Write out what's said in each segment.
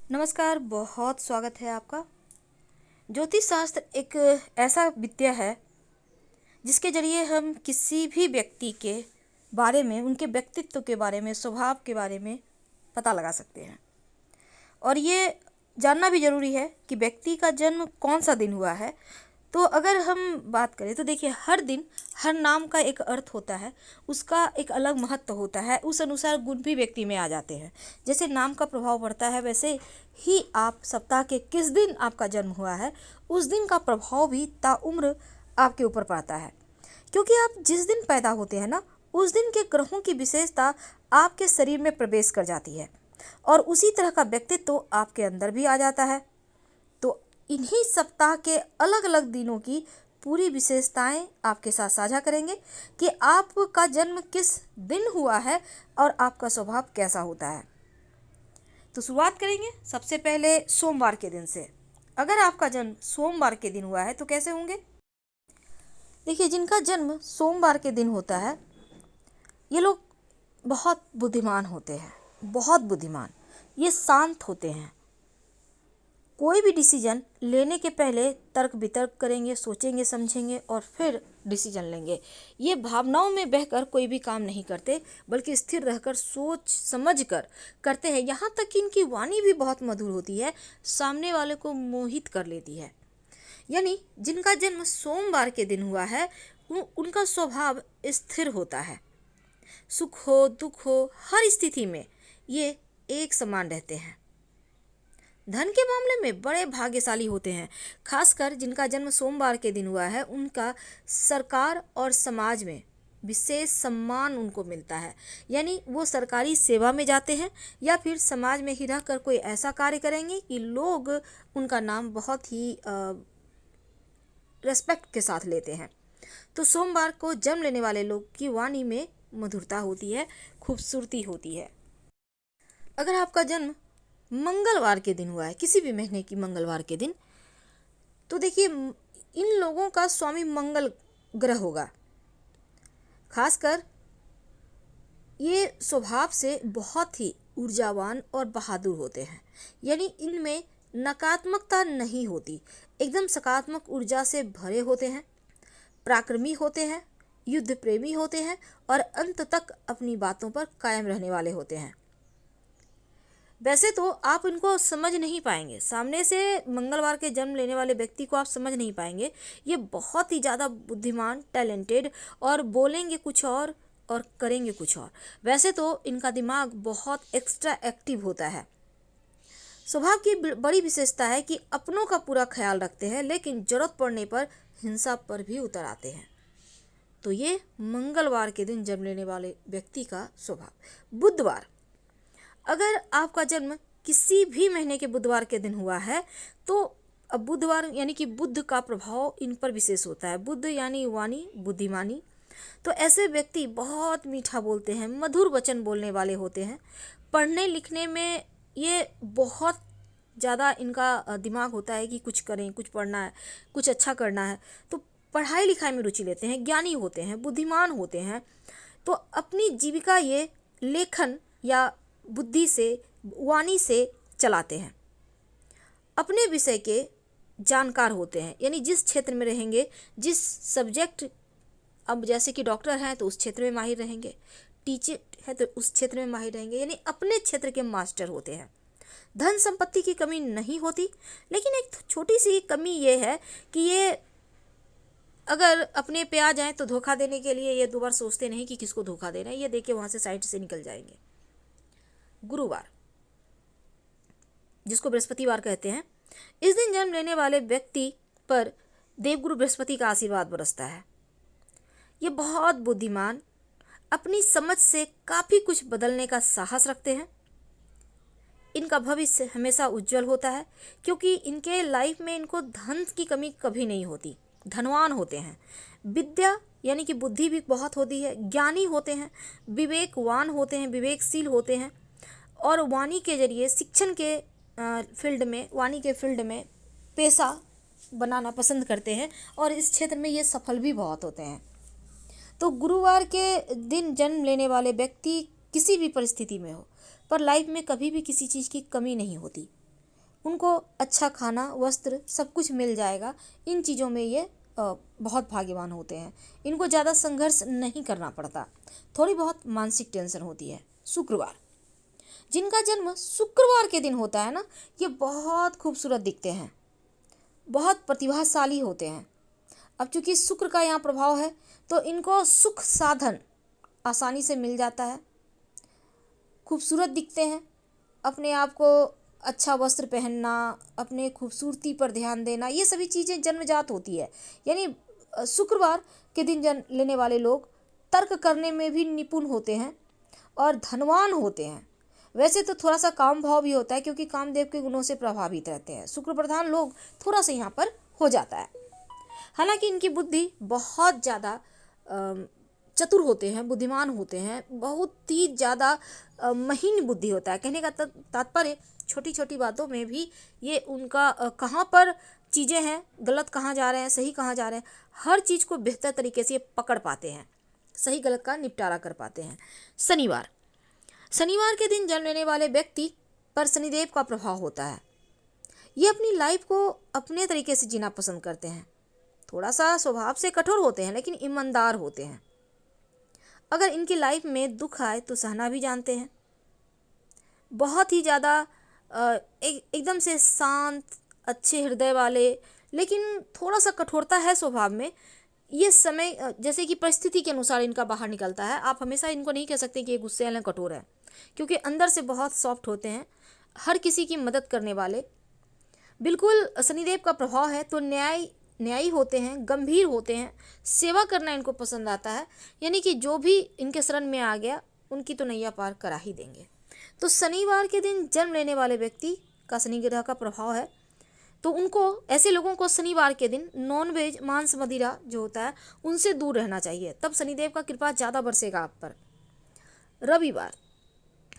नमस्कार, बहुत स्वागत है आपका। ज्योतिष शास्त्र एक ऐसा विद्या है जिसके जरिए हम किसी भी व्यक्ति के बारे में, उनके व्यक्तित्व के बारे में, स्वभाव के बारे में पता लगा सकते हैं। और ये जानना भी ज़रूरी है कि व्यक्ति का जन्म कौन सा दिन हुआ है। तो अगर हम बात करें तो देखिए, हर दिन हर नाम का एक अर्थ होता है, उसका एक अलग महत्व होता है, उस अनुसार गुण भी व्यक्ति में आ जाते हैं। जैसे नाम का प्रभाव पड़ता है, वैसे ही आप सप्ताह के किस दिन आपका जन्म हुआ है, उस दिन का प्रभाव भी ताउम्र आपके ऊपर पड़ता है। क्योंकि आप जिस दिन पैदा होते हैं ना, उस दिन के ग्रहों की विशेषता आपके शरीर में प्रवेश कर जाती है और उसी तरह का व्यक्तित्व आपके अंदर भी आ जाता है। तो इन्हीं सप्ताह के अलग अलग दिनों की पूरी विशेषताएं आपके साथ साझा करेंगे कि आपका जन्म किस दिन हुआ है और आपका स्वभाव कैसा होता है। तो शुरुआत करेंगे सबसे पहले सोमवार के दिन से। अगर आपका जन्म सोमवार के दिन हुआ है तो कैसे होंगे? देखिए, जिनका जन्म सोमवार के दिन होता है, ये लोग बहुत बुद्धिमान होते हैं, बहुत बुद्धिमान। ये शांत होते हैं। कोई भी डिसीजन लेने के पहले तर्क वितर्क करेंगे, सोचेंगे, समझेंगे और फिर डिसीजन लेंगे। ये भावनाओं में बहकर कोई भी काम नहीं करते, बल्कि स्थिर रहकर सोच समझ कर करते हैं। यहाँ तक कि इनकी वाणी भी बहुत मधुर होती है, सामने वाले को मोहित कर लेती है। यानी जिनका जन्म सोमवार के दिन हुआ है, उनका स्वभाव स्थिर होता है। सुख हो दुख हो, हर स्थिति में ये एक समान रहते हैं। धन के मामले में बड़े भाग्यशाली होते हैं। खासकर जिनका जन्म सोमवार के दिन हुआ है, उनका सरकार और समाज में विशेष सम्मान उनको मिलता है। यानी वो सरकारी सेवा में जाते हैं या फिर समाज में ही रहकर कोई ऐसा कार्य करेंगे कि लोग उनका नाम बहुत ही रेस्पेक्ट के साथ लेते हैं। तो सोमवार को जन्म लेने वाले लोग की वाणी में मधुरता होती है, खूबसूरती होती है। अगर आपका जन्म मंगलवार के दिन हुआ है, किसी भी महीने की मंगलवार के दिन, तो देखिए, इन लोगों का स्वामी मंगल ग्रह होगा। खासकर ये स्वभाव से बहुत ही ऊर्जावान और बहादुर होते हैं। यानी इनमें नकारात्मकता नहीं होती, एकदम सकारात्मक ऊर्जा से भरे होते हैं, पराक्रमी होते हैं, युद्ध प्रेमी होते हैं और अंत तक अपनी बातों पर कायम रहने वाले होते हैं। वैसे तो आप इनको समझ नहीं पाएंगे, सामने से मंगलवार के जन्म लेने वाले व्यक्ति को आप समझ नहीं पाएंगे। ये बहुत ही ज़्यादा बुद्धिमान, टैलेंटेड और बोलेंगे कुछ और करेंगे कुछ और। वैसे तो इनका दिमाग बहुत एक्स्ट्रा एक्टिव होता है। स्वभाव की बड़ी विशेषता है कि अपनों का पूरा ख्याल रखते हैं, लेकिन जरूरत पड़ने पर हिंसा पर भी उतर आते हैं। तो ये मंगलवार के दिन जन्म लेने वाले व्यक्ति का स्वभाव। बुधवार, अगर आपका जन्म किसी भी महीने के बुधवार के दिन हुआ है, तो अब बुधवार यानी कि बुध का प्रभाव इन पर विशेष होता है। बुध यानी वाणी, बुद्धिमानी। तो ऐसे व्यक्ति बहुत मीठा बोलते हैं, मधुर वचन बोलने वाले होते हैं। पढ़ने लिखने में ये बहुत ज़्यादा इनका दिमाग होता है कि कुछ करें, कुछ पढ़ना है, कुछ अच्छा करना है। तो पढ़ाई लिखाई में रुचि लेते हैं, ज्ञानी होते हैं, बुद्धिमान होते हैं। तो अपनी जीविका ये लेखन या बुद्धि से, वाणी से चलाते हैं। अपने विषय के जानकार होते हैं, यानी जिस क्षेत्र में रहेंगे, जिस सब्जेक्ट, अब जैसे कि डॉक्टर हैं तो उस क्षेत्र में माहिर रहेंगे, टीचर है तो उस क्षेत्र में माहिर रहेंगे, यानी अपने क्षेत्र के मास्टर होते हैं। धन संपत्ति की कमी नहीं होती, लेकिन एक छोटी सी कमी ये है कि ये अगर अपने पे आ जाएं तो धोखा देने के लिए ये दो बार सोचते नहीं कि किसको धोखा देना है, ये देख के वहाँ से साइड से निकल जाएंगे। गुरुवार, जिसको बृहस्पतिवार कहते हैं, इस दिन जन्म लेने वाले व्यक्ति पर देवगुरु बृहस्पति का आशीर्वाद बरसता है। ये बहुत बुद्धिमान, अपनी समझ से काफ़ी कुछ बदलने का साहस रखते हैं। इनका भविष्य हमेशा उज्जवल होता है, क्योंकि इनके लाइफ में इनको धन की कमी कभी नहीं होती, धनवान होते हैं। विद्या यानी कि बुद्धि भी बहुत होती है, ज्ञानी होते हैं, विवेकवान होते हैं, विवेकशील होते हैं और वाणी के जरिए शिक्षण के फील्ड में, वाणी के फील्ड में पैसा बनाना पसंद करते हैं और इस क्षेत्र में ये सफल भी बहुत होते हैं। तो गुरुवार के दिन जन्म लेने वाले व्यक्ति किसी भी परिस्थिति में हो, पर लाइफ में कभी भी किसी चीज़ की कमी नहीं होती। उनको अच्छा खाना, वस्त्र सब कुछ मिल जाएगा। इन चीज़ों में ये बहुत भाग्यवान होते हैं। इनको ज़्यादा संघर्ष नहीं करना पड़ता, थोड़ी बहुत मानसिक टेंशन होती है। शुक्रवार, जिनका जन्म शुक्रवार के दिन होता है ना, ये बहुत खूबसूरत दिखते हैं, बहुत प्रतिभाशाली होते हैं। अब चूंकि शुक्र का यहाँ प्रभाव है तो इनको सुख साधन आसानी से मिल जाता है, खूबसूरत दिखते हैं। अपने आप को अच्छा वस्त्र पहनना, अपने खूबसूरती पर ध्यान देना, ये सभी चीज़ें जन्मजात होती है। यानी शुक्रवार के दिन जन्म लेने वाले लोग तर्क करने में भी निपुण होते हैं और धनवान होते हैं। वैसे तो थोड़ा सा काम भाव भी होता है, क्योंकि कामदेव के गुणों से प्रभावित रहते हैं। शुक्र प्रधान लोग थोड़ा सा यहाँ पर हो जाता है। हालांकि इनकी बुद्धि बहुत ज़्यादा चतुर होते हैं, बुद्धिमान होते हैं, बहुत ही ज़्यादा महीन बुद्धि होता है। कहने का तात्पर्य छोटी छोटी बातों में भी ये उनका कहाँ पर चीज़ें हैं, गलत कहाँ जा रहे हैं, सही कहाँ जा रहे हैं, हर चीज़ को बेहतर तरीके से ये पकड़ पाते हैं, सही गलत का निपटारा कर पाते हैं। शनिवार, शनिवार के दिन जन्म लेने वाले व्यक्ति पर शनिदेव का प्रभाव होता है। ये अपनी लाइफ को अपने तरीके से जीना पसंद करते हैं। थोड़ा सा स्वभाव से कठोर होते हैं, लेकिन ईमानदार होते हैं। अगर इनकी लाइफ में दुख आए तो सहना भी जानते हैं। बहुत ही ज़्यादा एकदम से शांत, अच्छे हृदय वाले, लेकिन थोड़ा सा कठोरता है स्वभाव में। ये समय जैसे कि परिस्थिति के अनुसार इनका बाहर निकलता है। आप हमेशा इनको नहीं कह सकते कि ये गुस्से वाले कठोर है, क्योंकि अंदर से बहुत सॉफ्ट होते हैं, हर किसी की मदद करने वाले। बिल्कुल शनिदेव का प्रभाव है तो न्यायी होते हैं, गंभीर होते हैं, सेवा करना इनको पसंद आता है। यानी कि जो भी इनके शरण में आ गया उनकी तो नैया पार करा ही देंगे। तो शनिवार के दिन जन्म लेने वाले व्यक्ति का शनि ग्रह का प्रभाव है, तो उनको, ऐसे लोगों को शनिवार के दिन नॉनवेज, मांस मदिरा जो होता है उनसे दूर रहना चाहिए, तब शनिदेव का कृपा ज़्यादा बरसेगा आप पर।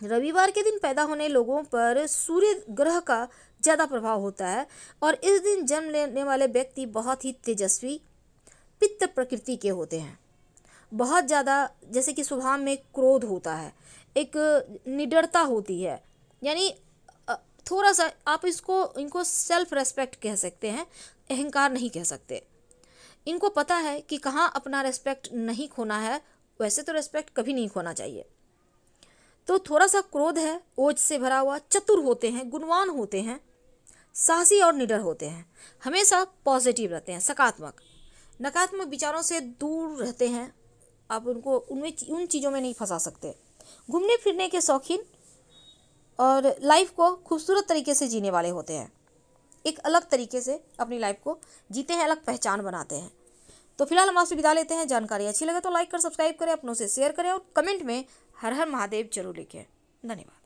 रविवार के दिन पैदा होने लोगों पर सूर्य ग्रह का ज़्यादा प्रभाव होता है, और इस दिन जन्म लेने वाले व्यक्ति बहुत ही तेजस्वी, पित्त प्रकृति के होते हैं। बहुत ज़्यादा, जैसे कि स्वभाव में क्रोध होता है, एक निडरता होती है। यानी थोड़ा सा आप इनको सेल्फ रेस्पेक्ट कह सकते हैं, अहंकार नहीं कह सकते। इनको पता है कि कहाँ अपना रेस्पेक्ट नहीं खोना है। वैसे तो रेस्पेक्ट कभी नहीं खोना चाहिए। तो थोड़ा सा क्रोध है, ओज से भरा हुआ, चतुर होते हैं, गुणवान होते हैं, साहसी और निडर होते हैं, हमेशा पॉजिटिव रहते हैं, सकारात्मक, नकारात्मक विचारों से दूर रहते हैं। आप उनको उन चीज़ों में नहीं फंसा सकते। घूमने फिरने के शौकीन और लाइफ को खूबसूरत तरीके से जीने वाले होते हैं। एक अलग तरीके से अपनी लाइफ को जीते हैं, अलग पहचान बनाते हैं। तो फिलहाल हम आपसे विदा लेते हैं। जानकारी अच्छी लगे तो लाइक कर, सब्सक्राइब करें, अपनों से शेयर करें और कमेंट में हर हर महादेव जरूर लिखें। धन्यवाद।